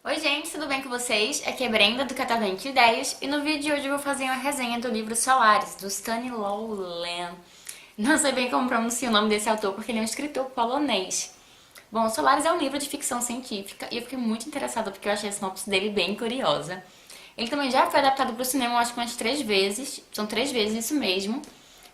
Oi gente, tudo bem com vocês? Aqui é Brenda do Catavento Ideias e no vídeo de hoje eu vou fazer uma resenha do livro Solaris, do Stanislaw Lem. Não sei bem como pronunciar o nome desse autor porque ele é um escritor polonês. Bom, Solaris é um livro de ficção científica e eu fiquei muito interessada porque eu achei a sinopse dele bem curiosa. Ele também já foi adaptado para o cinema, eu acho que umas 3 vezes, são 3 vezes isso mesmo.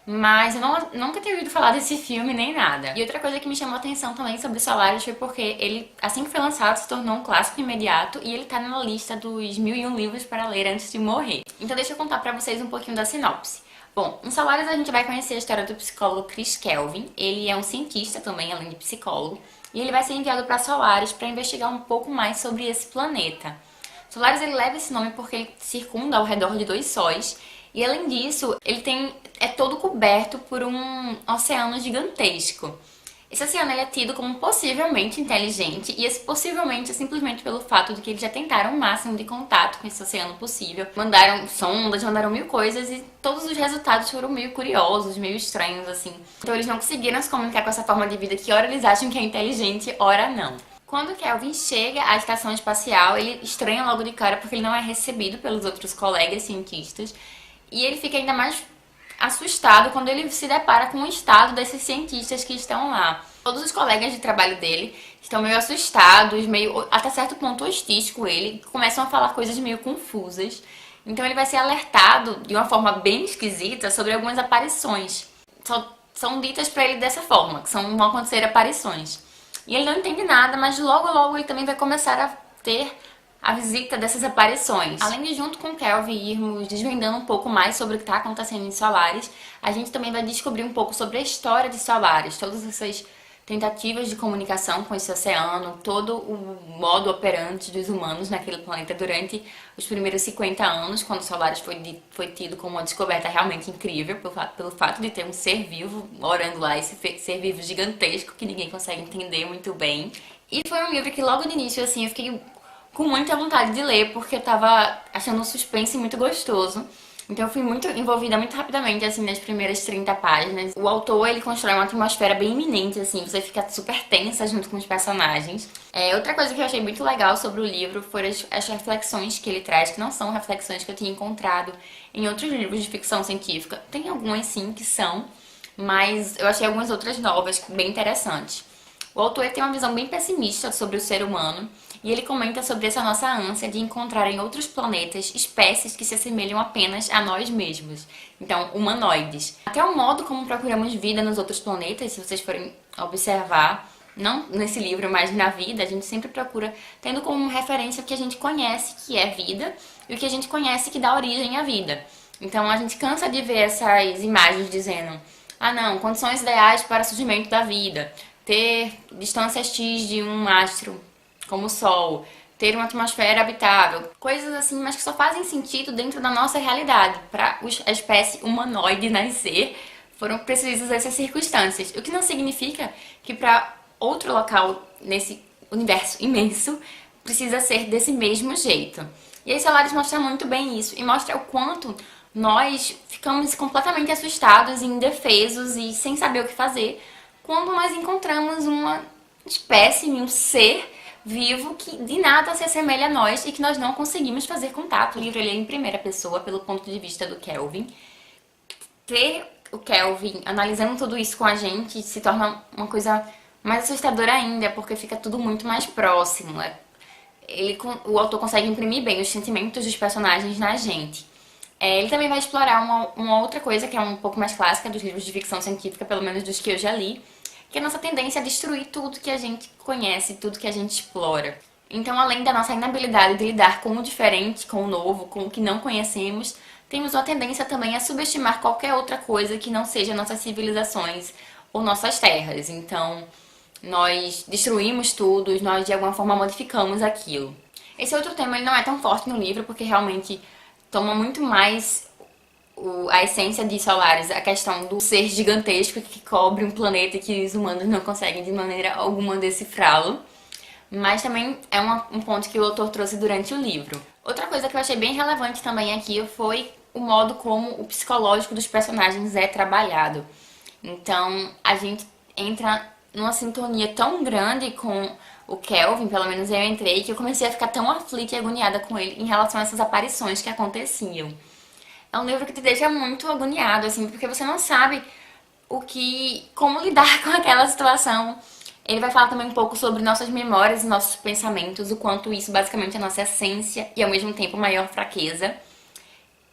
Mas eu nunca tinha ouvido falar desse filme nem nada. E outra coisa que me chamou a atenção também sobre Solaris foi porque ele, assim que foi lançado, se tornou um clássico imediato e ele tá na lista dos 1001 livros para ler antes de morrer. Então deixa eu contar pra vocês um pouquinho da sinopse. Bom, em Solaris a gente vai conhecer a história do psicólogo Chris Kelvin. Ele é um cientista também, além de psicólogo, e ele vai ser enviado para Solaris para investigar um pouco mais sobre esse planeta. Solaris ele leva esse nome porque ele circunda ao redor de dois sóis e além disso ele é todo coberto por um oceano gigantesco. Esse oceano ele é tido como possivelmente inteligente e esse possivelmente é simplesmente pelo fato de que eles já tentaram o máximo de contato com esse oceano possível. Mandaram sondas, mandaram mil coisas e todos os resultados foram meio curiosos, meio estranhos assim. Então eles não conseguiram se comunicar com essa forma de vida que ora eles acham que é inteligente, ora não. Quando Kelvin chega à estação espacial, ele estranha logo de cara porque ele não é recebido pelos outros colegas cientistas e ele fica ainda mais assustado quando ele se depara com o estado desses cientistas que estão lá. Todos os colegas de trabalho dele estão meio assustados, meio até certo ponto hostis com ele, começam a falar coisas meio confusas. Então ele vai ser alertado de uma forma bem esquisita sobre algumas aparições. São ditas para ele dessa forma, que vão acontecer aparições. E ele não entende nada, mas logo logo ele também vai começar a ter a visita dessas aparições. Além de junto com o Kelvin irmos desvendando um pouco mais sobre o que está acontecendo em Solaris, a gente também vai descobrir um pouco sobre a história de Solaris, todas essas tentativas de comunicação com esse oceano, todo o modo operante dos humanos naquele planeta durante os primeiros 50 anos, quando Solaris foi tido como uma descoberta realmente incrível, pelo fato de ter um ser vivo morando lá, esse ser vivo gigantesco que ninguém consegue entender muito bem. E foi um livro que logo de início, assim, eu fiquei com muita vontade de ler, porque eu tava achando um suspense muito gostoso. Então eu fui muito envolvida muito rapidamente, assim, nas primeiras 30 páginas. O autor, ele constrói uma atmosfera bem iminente, assim, você fica super tensa junto com os personagens. Outra coisa que eu achei muito legal sobre o livro foram as reflexões que ele traz, que não são reflexões que eu tinha encontrado em outros livros de ficção científica. Tem algumas, sim, que são, mas eu achei algumas outras novas, bem interessantes. O autor tem uma visão bem pessimista sobre o ser humano e ele comenta sobre essa nossa ânsia de encontrar em outros planetas espécies que se assemelham apenas a nós mesmos, então humanoides. Até o modo como procuramos vida nos outros planetas, se vocês forem observar, não nesse livro, mas na vida, a gente sempre procura tendo como referência o que a gente conhece que é vida e o que a gente conhece que dá origem à vida. Então a gente cansa de ver essas imagens dizendo: ah não, condições ideais para o surgimento da vida, ter distâncias X de um astro como o Sol, ter uma atmosfera habitável, coisas assim, mas que só fazem sentido dentro da nossa realidade. Para a espécie humanoide nascer, foram precisas essas circunstâncias. O que não significa que para outro local nesse universo imenso precisa ser desse mesmo jeito. E aí Solaris mostra muito bem isso e mostra o quanto nós ficamos completamente assustados, indefesos e sem saber o que fazer quando nós encontramos uma espécie, um ser vivo que de nada se assemelha a nós e que nós não conseguimos fazer contato. O livro ele é em primeira pessoa, pelo ponto de vista do Kelvin. Ter o Kelvin analisando tudo isso com a gente se torna uma coisa mais assustadora ainda, porque fica tudo muito mais próximo. O autor consegue imprimir bem os sentimentos dos personagens na gente. Ele também vai explorar uma outra coisa que é um pouco mais clássica dos livros de ficção científica, pelo menos dos que eu já li, que é a nossa tendência a destruir tudo que a gente conhece, tudo que a gente explora. Então, além da nossa inabilidade de lidar com o diferente, com o novo, com o que não conhecemos, temos uma tendência também a subestimar qualquer outra coisa que não seja nossas civilizações ou nossas terras. Então, nós destruímos tudo, nós de alguma forma modificamos aquilo. Esse outro tema ele não é tão forte no livro, porque realmente toma muito mais a essência de Solaris, a questão do ser gigantesco que cobre um planeta que os humanos não conseguem de maneira alguma decifrá-lo. Mas também é um ponto que o autor trouxe durante o livro. Outra coisa que eu achei bem relevante também aqui foi o modo como o psicológico dos personagens é trabalhado. Então a gente entra numa sintonia tão grande com o Kelvin, pelo menos eu entrei, que eu comecei a ficar tão aflita e agoniada com ele em relação a essas aparições que aconteciam. É um livro que te deixa muito agoniado, assim, porque você não sabe como lidar com aquela situação. Ele vai falar também um pouco sobre nossas memórias e nossos pensamentos, o quanto isso basicamente é nossa essência e ao mesmo tempo maior fraqueza.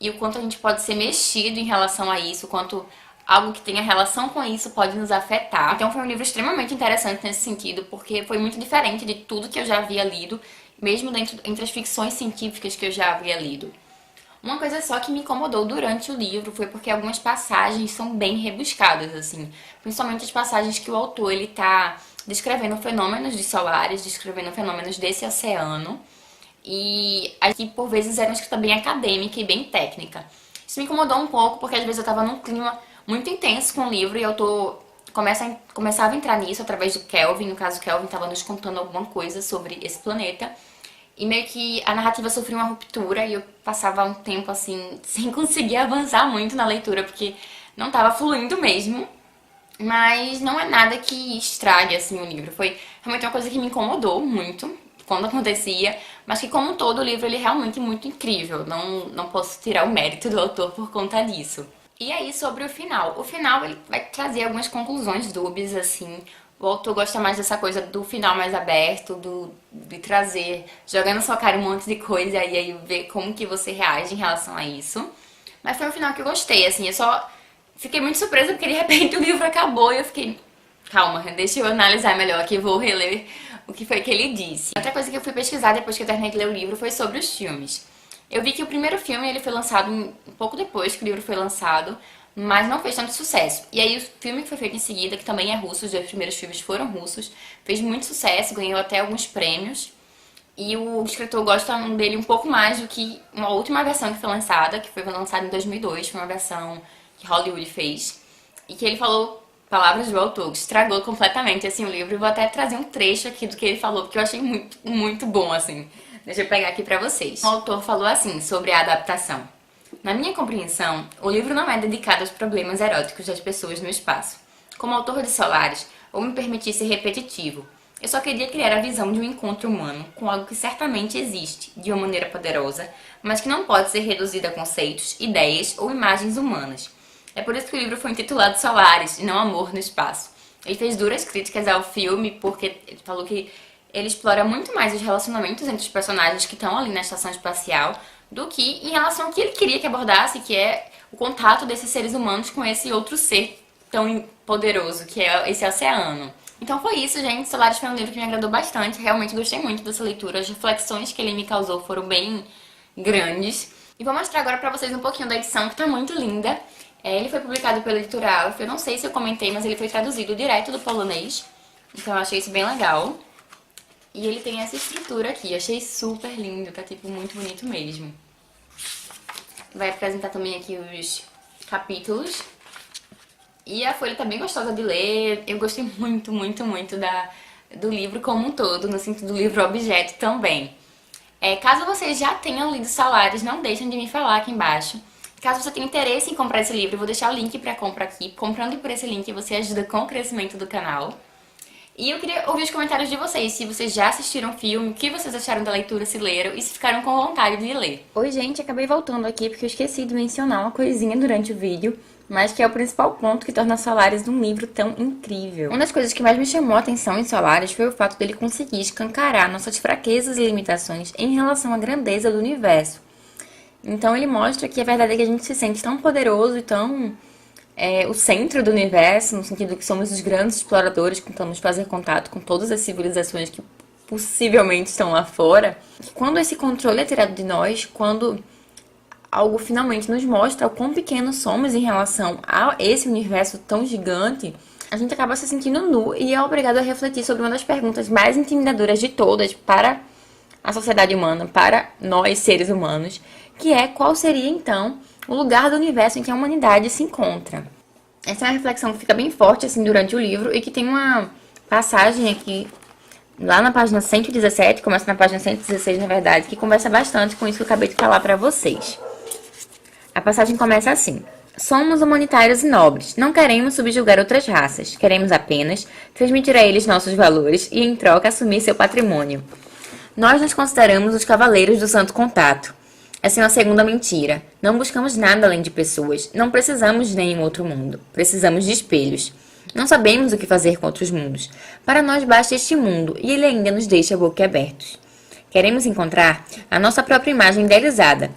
E o quanto a gente pode ser mexido em relação a isso, o quanto algo que tenha relação com isso pode nos afetar. Então foi um livro extremamente interessante nesse sentido, porque foi muito diferente de tudo que eu já havia lido, mesmo entre as ficções científicas que eu já havia lido. Uma coisa só que me incomodou durante o livro foi porque algumas passagens são bem rebuscadas, assim. Principalmente as passagens que o autor, ele tá descrevendo fenômenos de solares, descrevendo fenômenos desse oceano. E aqui, por vezes, era uma escrita bem acadêmica e bem técnica. Isso me incomodou um pouco, porque às vezes eu tava num clima muito intenso com o livro e o autor começava a entrar nisso através do Kelvin. No caso, o Kelvin tava nos contando alguma coisa sobre esse planeta. E meio que a narrativa sofreu uma ruptura e eu passava um tempo assim, sem conseguir avançar muito na leitura, porque não tava fluindo mesmo. Mas não é nada que estrague assim o livro. Foi realmente uma coisa que me incomodou muito quando acontecia, mas que como todo o livro ele é realmente muito incrível. Não posso tirar o mérito do autor por conta disso. E aí sobre o final. O final ele vai trazer algumas conclusões dúbias assim. O autor gosta mais dessa coisa do final mais aberto, de trazer, jogar na sua cara um monte de coisa e aí ver como que você reage em relação a isso. Mas foi um final que eu gostei, assim, eu só fiquei muito surpresa porque de repente o livro acabou e eu fiquei, calma, deixa eu analisar melhor aqui, vou reler o que foi que ele disse. Outra coisa que eu fui pesquisar depois que eu terminei de ler o livro foi sobre os filmes. Eu vi que o primeiro filme ele foi lançado um pouco depois que o livro foi lançado, mas não fez tanto sucesso. E aí o filme que foi feito em seguida, que também é russo, os dois primeiros filmes foram russos, fez muito sucesso, ganhou até alguns prêmios. E o escritor gosta dele um pouco mais do que uma última versão que foi lançada, que foi lançada em 2002, foi uma versão que Hollywood fez. E que ele falou palavras do autor, que estragou completamente assim, o livro. Eu vou até trazer um trecho aqui do que ele falou, porque eu achei muito, muito bom, assim. Deixa eu pegar aqui pra vocês. O autor falou assim, sobre a adaptação. Na minha compreensão, o livro não é dedicado aos problemas eróticos das pessoas no espaço. Como autor de Solaris, ou me permitir ser repetitivo, eu só queria criar a visão de um encontro humano com algo que certamente existe, de uma maneira poderosa, mas que não pode ser reduzido a conceitos, ideias ou imagens humanas. É por isso que o livro foi intitulado Solaris, e não Amor no Espaço. Ele fez duras críticas ao filme, porque ele falou que ele explora muito mais os relacionamentos entre os personagens que estão ali na estação espacial do que em relação ao que ele queria que abordasse, que é o contato desses seres humanos com esse outro ser tão poderoso, que é esse oceano. Então foi isso, gente. Solaris foi um livro que me agradou bastante. Realmente gostei muito dessa leitura. As reflexões que ele me causou foram bem grandes. E vou mostrar agora pra vocês um pouquinho da edição, que tá muito linda. Ele foi publicado pela editora Aleph. Eu não sei se eu comentei, mas ele foi traduzido direto do polonês. Então eu achei isso bem legal. E ele tem essa estrutura aqui. Achei super lindo. Tá, tipo, muito bonito mesmo. Vai apresentar também aqui os capítulos. E a folha tá bem gostosa de ler. Eu gostei muito, muito, muito do livro como um todo, no sentido do livro objeto também. Caso vocês já tenham lido Solaris, não deixem de me falar aqui embaixo. Caso você tenha interesse em comprar esse livro, eu vou deixar o link pra compra aqui. Comprando por esse link, você ajuda com o crescimento do canal. E eu queria ouvir os comentários de vocês, se vocês já assistiram o filme, o que vocês acharam da leitura, se leram e se ficaram com vontade de ler. Oi, gente, acabei voltando aqui porque eu esqueci de mencionar uma coisinha durante o vídeo, mas que é o principal ponto que torna Solaris um livro tão incrível. Uma das coisas que mais me chamou a atenção em Solaris foi o fato dele conseguir escancarar nossas fraquezas e limitações em relação à grandeza do universo. Então ele mostra que a verdade é que a gente se sente tão poderoso e tão o centro do universo, no sentido que somos os grandes exploradores que tentamos fazer contato com todas as civilizações que possivelmente estão lá fora. Quando esse controle é tirado de nós, quando algo finalmente nos mostra o quão pequenos somos em relação a esse universo tão gigante, a gente acaba se sentindo nu e é obrigado a refletir sobre uma das perguntas mais intimidadoras de todas para a sociedade humana, para nós seres humanos, que é qual seria então o lugar do universo em que a humanidade se encontra. Essa é uma reflexão que fica bem forte assim durante o livro e que tem uma passagem aqui lá na página 117, começa na página 116 na verdade, que conversa bastante com isso que eu acabei de falar pra vocês. A passagem começa assim: Somos humanitários e nobres, não queremos subjugar outras raças, queremos apenas transmitir a eles nossos valores e, em troca, assumir seu patrimônio. Nós nos consideramos os cavaleiros do santo contato. Essa é uma segunda mentira. Não buscamos nada além de pessoas, não precisamos de nenhum outro mundo, precisamos de espelhos. Não sabemos o que fazer com outros mundos. Para nós basta este mundo e ele ainda nos deixa boquiabertos. Queremos encontrar a nossa própria imagem idealizada.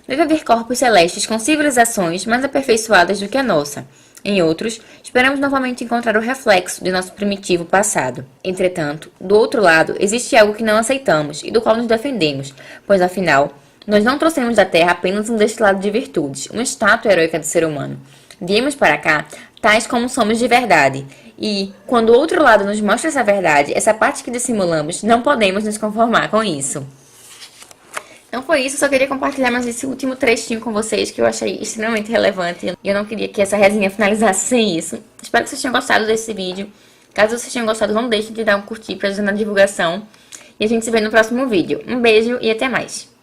Deve haver corpos celestes com civilizações mais aperfeiçoadas do que a nossa. Em outros, esperamos novamente encontrar o reflexo de nosso primitivo passado. Entretanto, do outro lado, existe algo que não aceitamos e do qual nos defendemos, pois afinal, nós não trouxemos da Terra apenas um destilado de virtudes, uma estátua heróica do ser humano. Viemos para cá tais como somos de verdade. E, quando o outro lado nos mostra essa verdade, essa parte que dissimulamos, não podemos nos conformar com isso. Então foi isso, só queria compartilhar mais esse último trechinho com vocês que eu achei extremamente relevante e eu não queria que essa resenha finalizasse sem isso. Espero que vocês tenham gostado desse vídeo. Caso vocês tenham gostado, não deixem de dar um curtir para ajudar na divulgação. E a gente se vê no próximo vídeo. Um beijo e até mais!